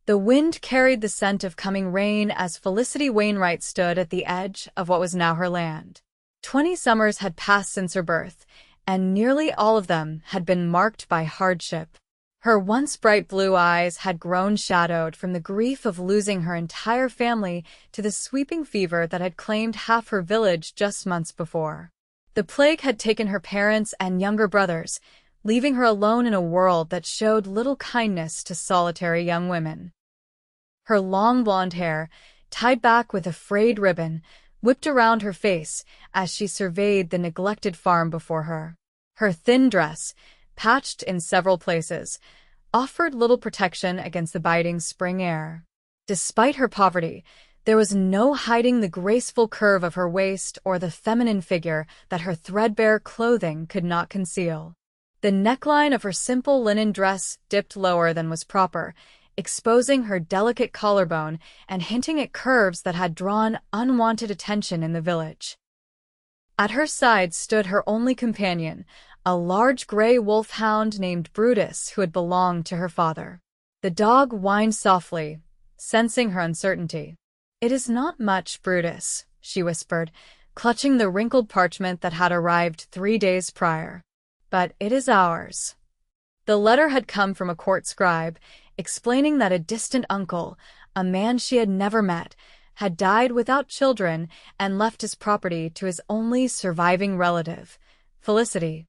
The wind carried the scent of coming rain as Felicity Wainwright stood at the edge of what was now her land. 20 summers had passed since her birth, and nearly all of them had been marked by hardship. Her once bright blue eyes had grown shadowed from the grief of losing her entire family to the sweeping fever that had claimed half her village just months before. The plague had taken her parents and younger brothers, leaving her alone in a world that showed little kindness to solitary young women. Her long blonde hair, tied back with a frayed ribbon, whipped around her face as she surveyed the neglected farm before her. Her thin dress, patched in several places, offered little protection against the biting spring air. Despite her poverty, there was no hiding the graceful curve of her waist or the feminine figure that her threadbare clothing could not conceal. The neckline of her simple linen dress dipped lower than was proper, exposing her delicate collarbone and hinting at curves that had drawn unwanted attention in the village. At her side stood her only companion, a large gray wolfhound named Brutus who had belonged to her father. The dog whined softly, sensing her uncertainty. "It is not much, Brutus," she whispered, clutching the wrinkled parchment that had arrived 3 days prior. "But it is ours." The letter had come from a court scribe, explaining that a distant uncle, a man she had never met, had died without children and left his property to his only surviving relative, Felicity.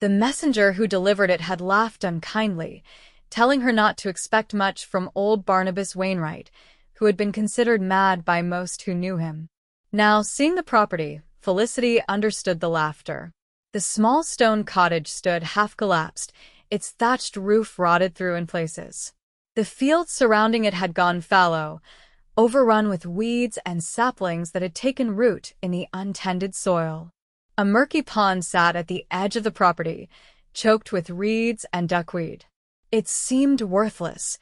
The messenger who delivered it had laughed unkindly, telling her not to expect much from old Barnabas Wainwright, who had been considered mad by most who knew him. Now, seeing the property, Felicity understood the laughter. The small stone cottage stood half-collapsed, its thatched roof rotted through in places. The fields surrounding it had gone fallow, overrun with weeds and saplings that had taken root in the untended soil. A murky pond sat at the edge of the property, choked with reeds and duckweed. It seemed worthless,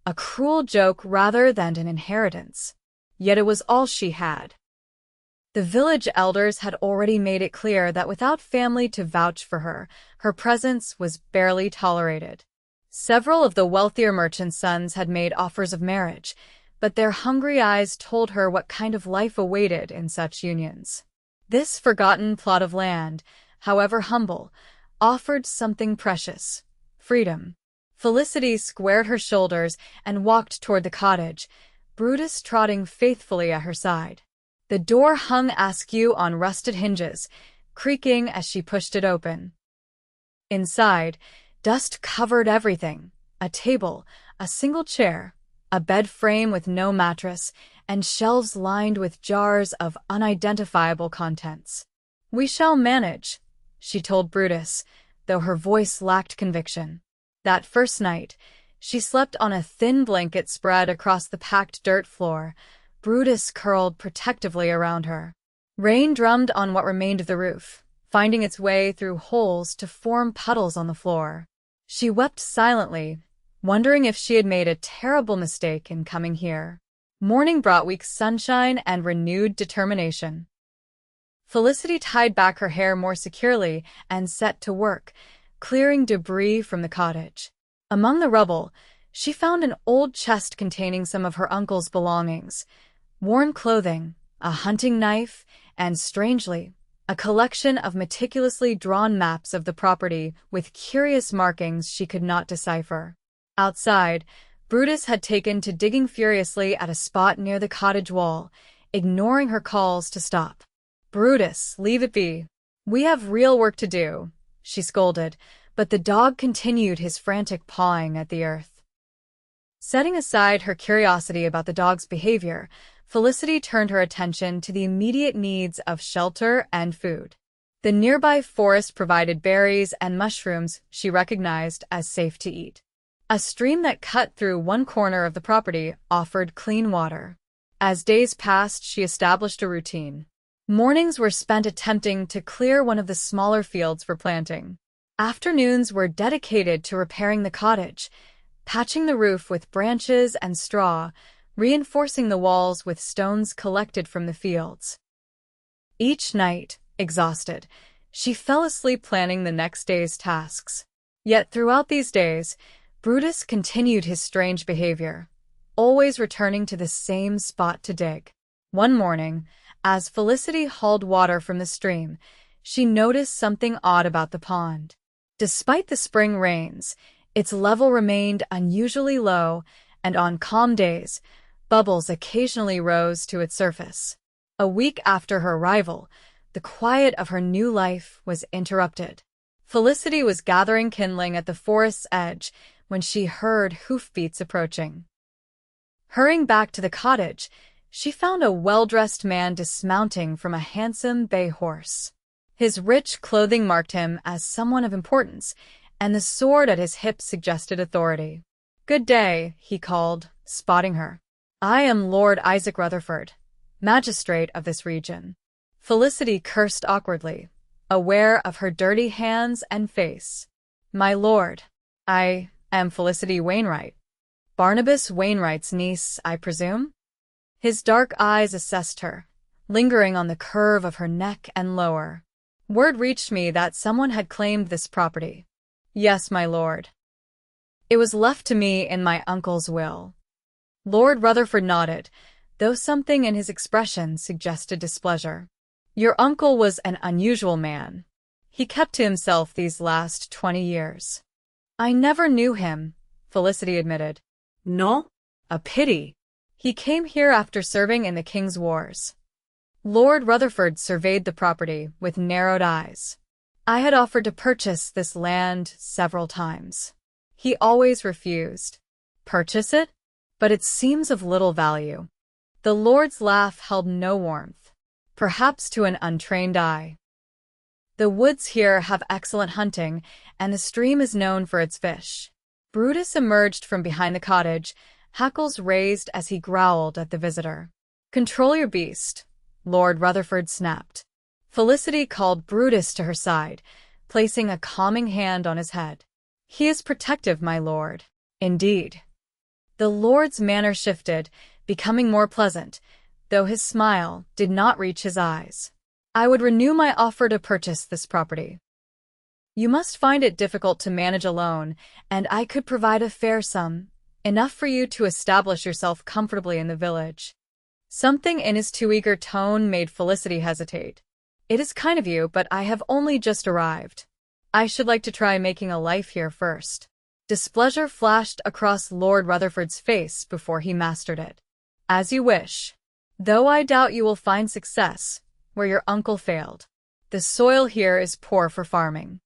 a cruel joke rather than an inheritance. Yet it was all she had. The village elders had already made it clear that without family to vouch for her, her presence was barely tolerated. Several of the wealthier merchants' sons had made offers of marriage, but their hungry eyes told her what kind of life awaited in such unions. This forgotten plot of land, however humble, offered something precious: freedom. Felicity squared her shoulders and walked toward the cottage, Brutus trotting faithfully at her side. The door hung askew on rusted hinges, creaking as she pushed it open. Inside, dust covered everything: a table, a single chair, a bed frame with no mattress, and shelves lined with jars of unidentifiable contents. "We shall manage," she told Brutus, though her voice lacked conviction. That first night, she slept on a thin blanket spread across the packed dirt floor, Brutus curled protectively around her. Rain drummed on what remained of the roof, finding its way through holes to form puddles on the floor. She wept silently, wondering if she had made a terrible mistake in coming here. Morning brought weak sunshine and renewed determination. Felicity tied back her hair more securely and set to work, clearing debris from the cottage. Among the rubble, she found an old chest containing some of her uncle's belongings: worn clothing, a hunting knife, and, strangely, a collection of meticulously drawn maps of the property with curious markings she could not decipher. Outside, Brutus had taken to digging furiously at a spot near the cottage wall, ignoring her calls to stop. "Brutus, leave it be. We have real work to do," she scolded, but the dog continued his frantic pawing at the earth. Setting aside her curiosity about the dog's behavior, Felicity turned her attention to the immediate needs of shelter and food. The nearby forest provided berries and mushrooms she recognized as safe to eat. A stream that cut through one corner of the property offered clean water. As days passed, she established a routine. Mornings were spent attempting to clear one of the smaller fields for planting. Afternoons were dedicated to repairing the cottage, patching the roof with branches and straw, reinforcing the walls with stones collected from the fields. Each night, exhausted, she fell asleep planning the next day's tasks. Yet throughout these days, Brutus continued his strange behavior, always returning to the same spot to dig. One morning, as Felicity hauled water from the stream, she noticed something odd about the pond. Despite the spring rains, its level remained unusually low, and on calm days, bubbles occasionally rose to its surface. A week after her arrival, the quiet of her new life was interrupted. Felicity was gathering kindling at the forest's edge when she heard hoofbeats approaching. Hurrying back to the cottage, she found a well-dressed man dismounting from a handsome bay horse. His rich clothing marked him as someone of importance, and the sword at his hip suggested authority. "Good day," he called, spotting her. "I am Lord Isaac Rutherford, magistrate of this region." Felicity cursed awkwardly, aware of her dirty hands and face. "My lord, I am Felicity Wainwright. Barnabas Wainwright's niece, I presume?" His dark eyes assessed her, lingering on the curve of her neck and lower. "Word reached me that someone had claimed this property." "Yes, my lord. It was left to me in my uncle's will." Lord Rutherford nodded, though something in his expression suggested displeasure. "Your uncle was an unusual man. He kept to himself these last 20 years. "I never knew him," Felicity admitted. "No? A pity. He came here after serving in the King's Wars." Lord Rutherford surveyed the property with narrowed eyes. "I had offered to purchase this land several times. He always refused." "Purchase it? But it seems of little value." The Lord's laugh held no warmth, perhaps to an untrained eye. "The woods here have excellent hunting, and the stream is known for its fish." Brutus emerged from behind the cottage, hackles raised as he growled at the visitor. "Control your beast," Lord Rutherford snapped. Felicity called Brutus to her side, placing a calming hand on his head. "He is protective, my lord." "Indeed." The lord's manner shifted, becoming more pleasant, though his smile did not reach his eyes. "I would renew my offer to purchase this property. You must find it difficult to manage alone, and I could provide a fair sum, enough for you to establish yourself comfortably in the village." Something in his too eager tone made Felicity hesitate. "It is kind of you, but I have only just arrived. I should like to try making a life here first." Displeasure flashed across Lord Rutherford's face before he mastered it. "As you wish. Though I doubt you will find success where your uncle failed. The soil here is poor for farming."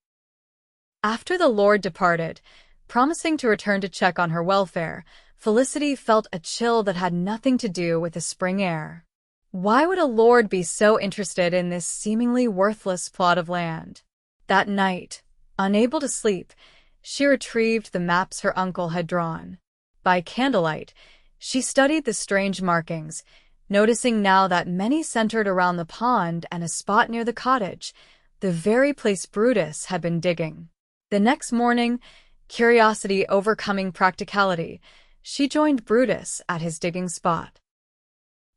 After the lord departed, promising to return to check on her welfare, Felicity felt a chill that had nothing to do with the spring air. Why would a lord be so interested in this seemingly worthless plot of land? That night, unable to sleep, she retrieved the maps her uncle had drawn. By candlelight, she studied the strange markings, noticing now that many centered around the pond and a spot near the cottage, the very place Brutus had been digging. The next morning, curiosity overcoming practicality, she joined Brutus at his digging spot.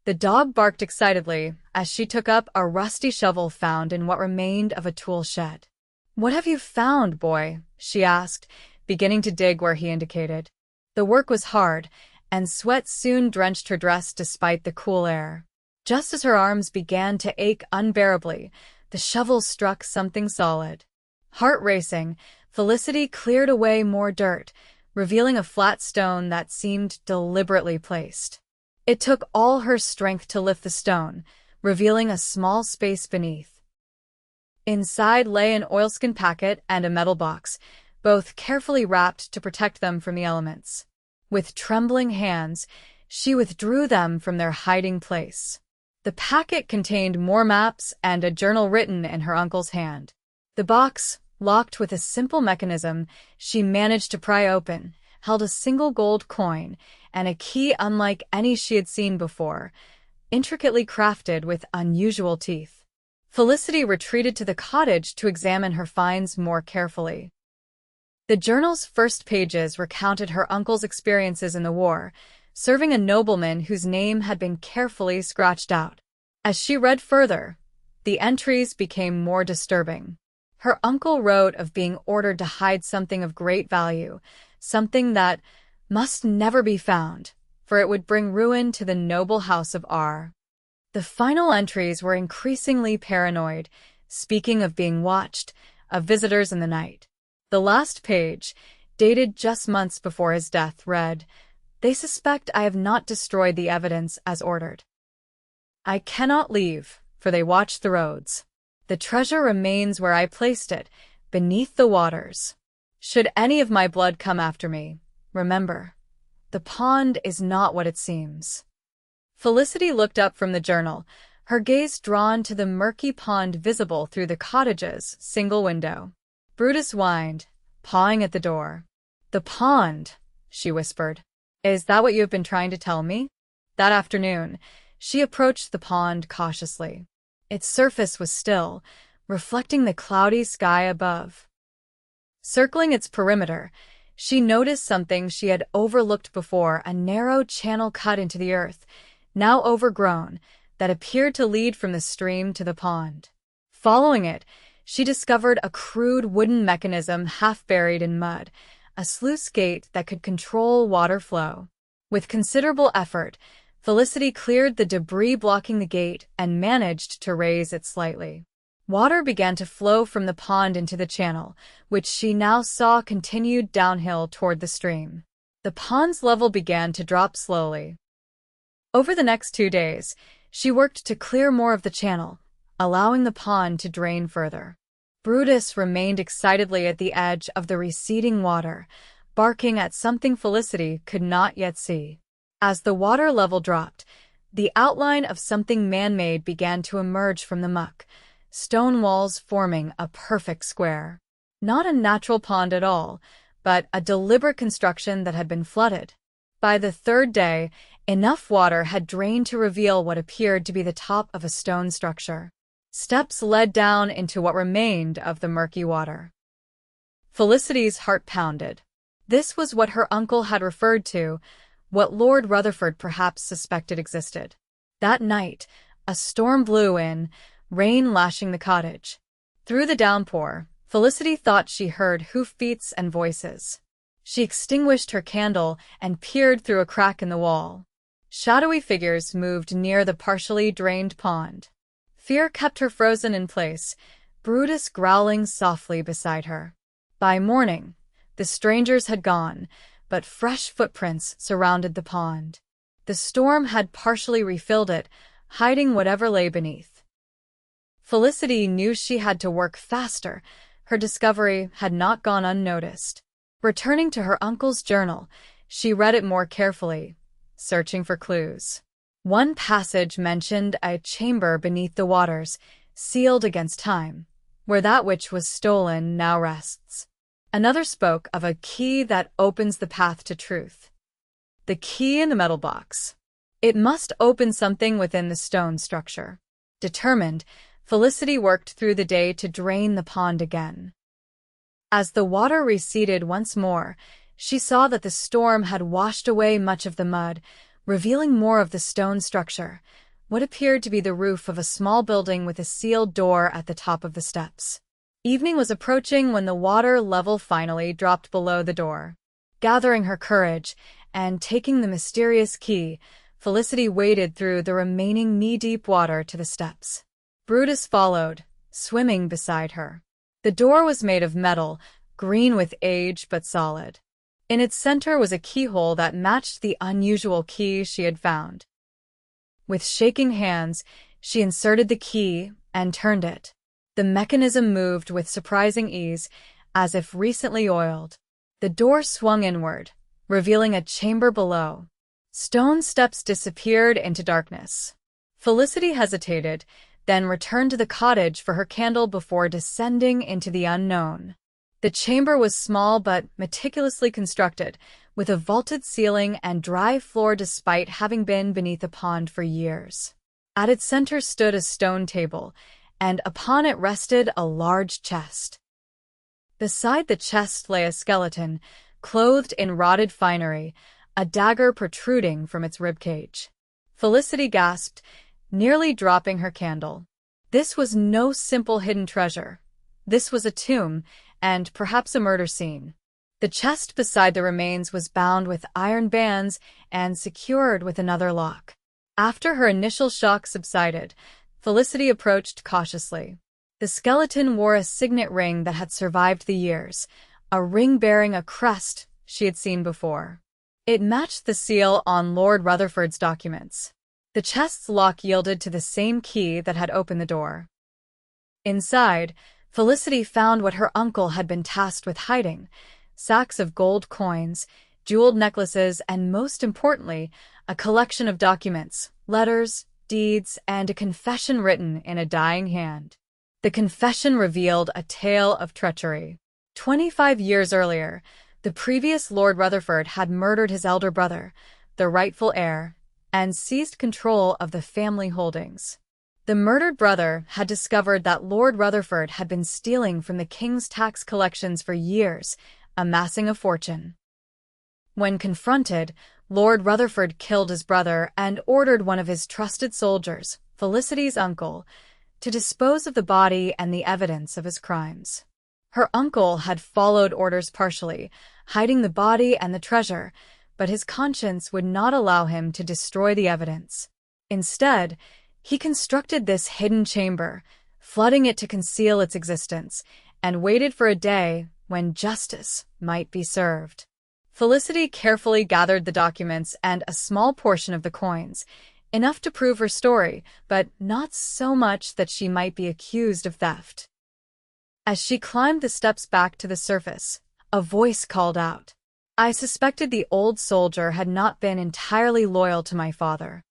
The dog barked excitedly as she took up a rusty shovel found in what remained of a tool shed. "What have you found, boy?" she asked, beginning to dig where he indicated. The work was hard, and sweat soon drenched her dress despite the cool air. Just as her arms began to ache unbearably, the shovel struck something solid. Heart racing, Felicity cleared away more dirt, revealing a flat stone that seemed deliberately placed. It took all her strength to lift the stone, revealing a small space beneath. Inside lay an oilskin packet and a metal box, both carefully wrapped to protect them from the elements. With trembling hands, she withdrew them from their hiding place. The packet contained more maps and a journal written in her uncle's hand. The box, locked with a simple mechanism she managed to pry open, held a single gold coin and a key unlike any she had seen before, intricately crafted with unusual teeth. Felicity retreated to the cottage to examine her finds more carefully. The journal's first pages recounted her uncle's experiences in the war, serving a nobleman whose name had been carefully scratched out. As she read further, the entries became more disturbing. Her uncle wrote of being ordered to hide something of great value, something that must never be found. for it would bring ruin to the noble house of R. The final entries were increasingly paranoid, speaking of being watched, of visitors in the night. The last page, dated just months before his death, read, "They suspect I have not destroyed the evidence as ordered. I cannot leave, for they watch the roads. The treasure remains where I placed it, beneath the waters. Should any of my blood come after me, remember, the pond is not what it seems." Felicity looked up from the journal, her gaze drawn to the murky pond visible through the cottage's single window. Brutus whined, pawing at the door. "The pond," she whispered. "Is that what you have been trying to tell me?" That afternoon, she approached the pond cautiously. Its surface was still, reflecting the cloudy sky above. Circling its perimeter, she noticed something she had overlooked before, a narrow channel cut into the earth, now overgrown, that appeared to lead from the stream to the pond. Following it, she discovered a crude wooden mechanism half buried in mud, a sluice gate that could control water flow. With considerable effort, Felicity cleared the debris blocking the gate and managed to raise it slightly. Water began to flow from the pond into the channel, which she now saw continued downhill toward the stream. The pond's level began to drop slowly. Over the next 2 days, she worked to clear more of the channel, allowing the pond to drain further. Brutus remained excitedly at the edge of the receding water, barking at something Felicity could not yet see. As the water level dropped, the outline of something man-made began to emerge from the muck, stone walls forming a perfect square. Not a natural pond at all, but a deliberate construction that had been flooded. By the 3rd day, enough water had drained to reveal what appeared to be the top of a stone structure. Steps led down into what remained of the murky water. Felicity's heart pounded. This was what her uncle had referred to, what Lord Rutherford perhaps suspected existed. That night, a storm blew in, rain lashing the cottage. Through the downpour, Felicity thought she heard hoofbeats and voices. She extinguished her candle and peered through a crack in the wall. Shadowy figures moved near the partially drained pond. Fear kept her frozen in place, Brutus growling softly beside her. By morning, the strangers had gone, but fresh footprints surrounded the pond. The storm had partially refilled it, hiding whatever lay beneath. Felicity knew she had to work faster. Her discovery had not gone unnoticed. Returning to her uncle's journal, she read it more carefully, searching for clues. One passage mentioned a chamber beneath the waters, sealed against time, where that which was stolen now rests. Another spoke of a key that opens the path to truth. The key in the metal box. It must open something within the stone structure. Determined, Felicity worked through the day to drain the pond again. As the water receded once more, she saw that the storm had washed away much of the mud, revealing more of the stone structure, what appeared to be the roof of a small building with a sealed door at the top of the steps. Evening was approaching when the water level finally dropped below the door. Gathering her courage and taking the mysterious key, Felicity waded through the remaining knee-deep water to the steps. Brutus followed, swimming beside her. The door was made of metal, green with age but solid. In its center was a keyhole that matched the unusual key she had found. With shaking hands, she inserted the key and turned it. The mechanism moved with surprising ease, as if recently oiled. The door swung inward, revealing a chamber below. Stone steps disappeared into darkness. Felicity hesitated, then returned to the cottage for her candle before descending into the unknown. The chamber was small but meticulously constructed, with a vaulted ceiling and dry floor despite having been beneath a pond for years. At its center stood a stone table, and upon it rested a large chest. Beside the chest lay a skeleton, clothed in rotted finery, a dagger protruding from its ribcage. Felicity gasped, nearly dropping her candle. This was no simple hidden treasure. This was a tomb, and perhaps a murder scene. The chest beside the remains was bound with iron bands and secured with another lock. After her initial shock subsided, Felicity approached cautiously. The skeleton wore a signet ring that had survived the years, a ring bearing a crest she had seen before. It matched the seal on Lord Rutherford's documents. The chest's lock yielded to the same key that had opened the door. Inside, Felicity found what her uncle had been tasked with hiding: sacks of gold coins, jeweled necklaces, and most importantly, a collection of documents, letters, deeds, and a confession written in a dying hand. The confession revealed a tale of treachery. 25 years earlier, the previous Lord Rutherford had murdered his elder brother, the rightful heir, and seized control of the family holdings. The murdered brother had discovered that Lord Rutherford had been stealing from the king's tax collections for years, amassing a fortune. When confronted, Lord Rutherford killed his brother and ordered one of his trusted soldiers, Felicity's uncle, to dispose of the body and the evidence of his crimes. Her uncle had followed orders partially, hiding the body and the treasure, but his conscience would not allow him to destroy the evidence. Instead, he constructed this hidden chamber, flooding it to conceal its existence, and waited for a day when justice might be served. Felicity carefully gathered the documents and a small portion of the coins, enough to prove her story, but not so much that she might be accused of theft. As she climbed the steps back to the surface, a voice called out, "I suspected the old soldier had not been entirely loyal to my father."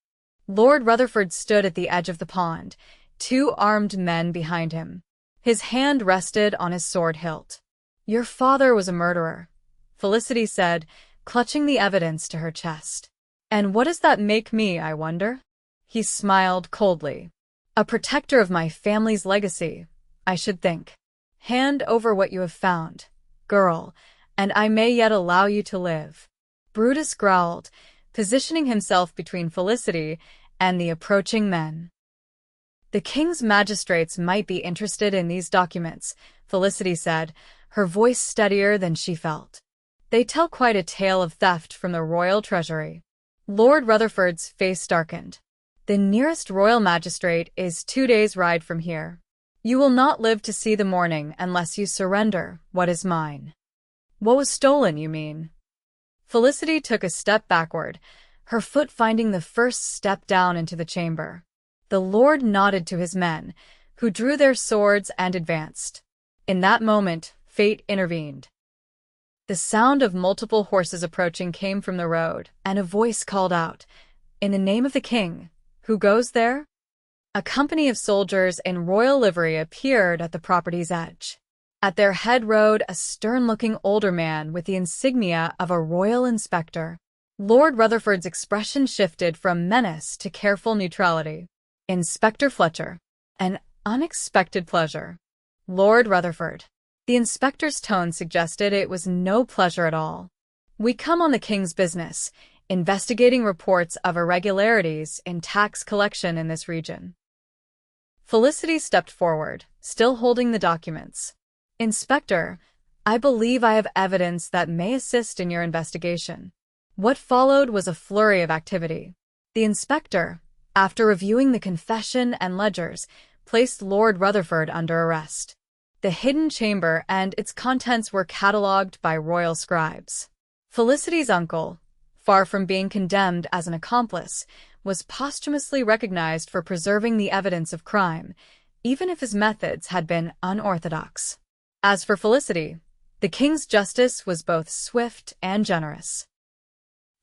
Lord Rutherford stood at the edge of the pond, 2 armed men behind him. His hand rested on his sword hilt. "Your father was a murderer," Felicity said, clutching the evidence to her chest. "And what does that make me, I wonder?" He smiled coldly. "A protector of my family's legacy, I should think. Hand over what you have found, girl, and I may yet allow you to live." Brutus growled, positioning himself between Felicity and the approaching men. "The king's magistrates might be interested in these documents," Felicity said, her voice steadier than she felt. "They tell quite a tale of theft from the royal treasury." Lord Rutherford's face darkened. "The nearest royal magistrate is 2 days' ride from here. You will not live to see the morning unless you surrender what is mine." "What was stolen, you mean?" Felicity took a step backward, her foot finding the first step down into the chamber. The Lord nodded to his men, who drew their swords and advanced. In that moment, fate intervened. The sound of multiple horses approaching came from the road, and a voice called out, "In the name of the king, who goes there?" A company of soldiers in royal livery appeared at the property's edge. At their head rode a stern-looking older man with the insignia of a royal inspector. Lord Rutherford's expression shifted from menace to careful neutrality. "Inspector Fletcher, an unexpected pleasure." "Lord Rutherford." The inspector's tone suggested it was no pleasure at all. "We come on the king's business, investigating reports of irregularities in tax collection in this region." Felicity stepped forward, still holding the documents. "Inspector, I believe I have evidence that may assist in your investigation." What followed was a flurry of activity. The inspector, after reviewing the confession and ledgers, placed Lord Rutherford under arrest. The hidden chamber and its contents were catalogued by royal scribes. Felicity's uncle, far from being condemned as an accomplice, was posthumously recognized for preserving the evidence of crime, even if his methods had been unorthodox. As for Felicity, the king's justice was both swift and generous.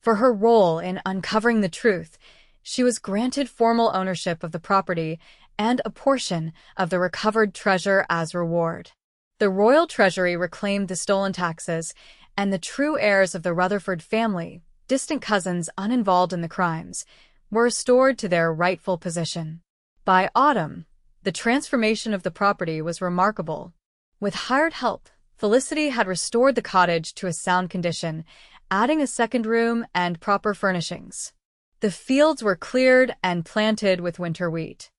For her role in uncovering the truth, she was granted formal ownership of the property and a portion of the recovered treasure as reward. The royal treasury reclaimed the stolen taxes, and the true heirs of the Rutherford family, distant cousins uninvolved in the crimes, were restored to their rightful position. By autumn, the transformation of the property was remarkable. With hired help, Felicity had restored the cottage to a sound condition, adding a second room and proper furnishings. The fields were cleared and planted with winter wheat.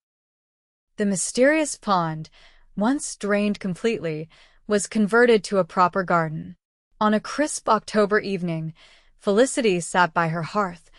The mysterious pond, once drained completely, was converted to a proper garden. On a crisp October evening, Felicity sat by her hearth,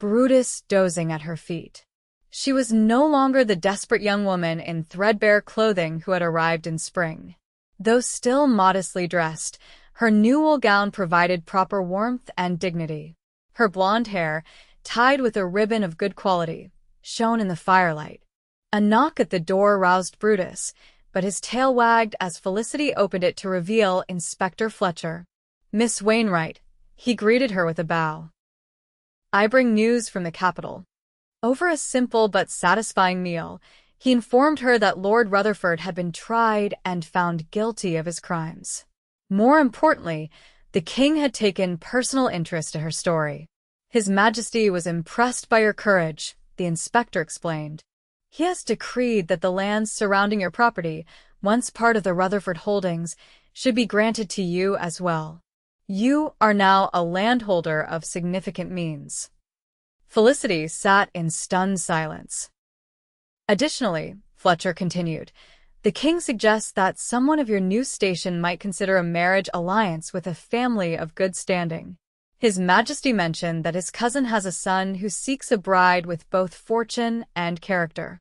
Brutus dozing at her feet. She was no longer the desperate young woman in threadbare clothing who had arrived in spring. Though still modestly dressed, her new wool gown provided proper warmth and dignity. Her blonde hair, tied with a ribbon of good quality, shone in the firelight. A knock at the door roused Brutus, but his tail wagged as Felicity opened it to reveal Inspector Fletcher. "Miss Wainwright," he greeted her with a bow. "I bring news from the capital." Over a simple but satisfying meal, he informed her that Lord Rutherford had been tried and found guilty of his crimes. More importantly, the king had taken personal interest in her story. "His Majesty was impressed by your courage," the inspector explained. "He has decreed that the lands surrounding your property, once part of the Rutherford holdings, should be granted to you as well. You are now a landholder of significant means." Felicity sat in stunned silence. "Additionally," Fletcher continued, "the king suggests that someone of your new station might consider a marriage alliance with a family of good standing. His Majesty mentioned that his cousin has a son who seeks a bride with both fortune and character."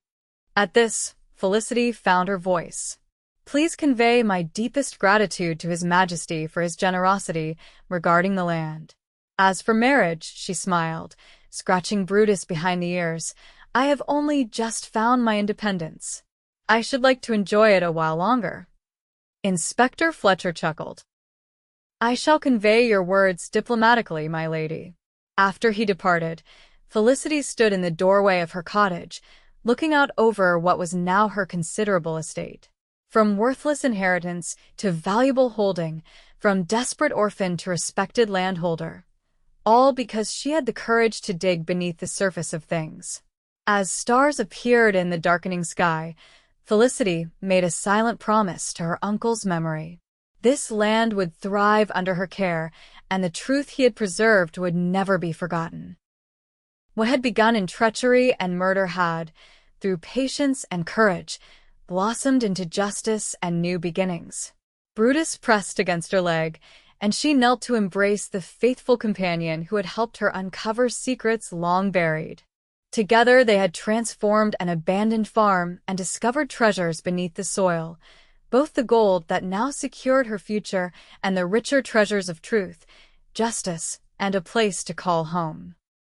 At this, Felicity found her voice. "Please convey my deepest gratitude to His Majesty for his generosity regarding the land. As for marriage," she smiled, scratching Brutus behind the ears, "I have only just found my independence. I should like to enjoy it a while longer." Inspector Fletcher chuckled. "I shall convey your words diplomatically, my lady." After he departed, Felicity stood in the doorway of her cottage, looking out over what was now her considerable estate. From worthless inheritance to valuable holding, from desperate orphan to respected landholder, all because she had the courage to dig beneath the surface of things. As stars appeared in the darkening sky, Felicity made a silent promise to her uncle's memory. This land would thrive under her care, and the truth he had preserved would never be forgotten. What had begun in treachery and murder had, through patience and courage, blossomed into justice and new beginnings. Brutus pressed against her leg, and she knelt to embrace the faithful companion who had helped her uncover secrets long buried. Together they had transformed an abandoned farm and discovered treasures beneath the soil, both the gold that now secured her future and the richer treasures of truth, justice, and a place to call home.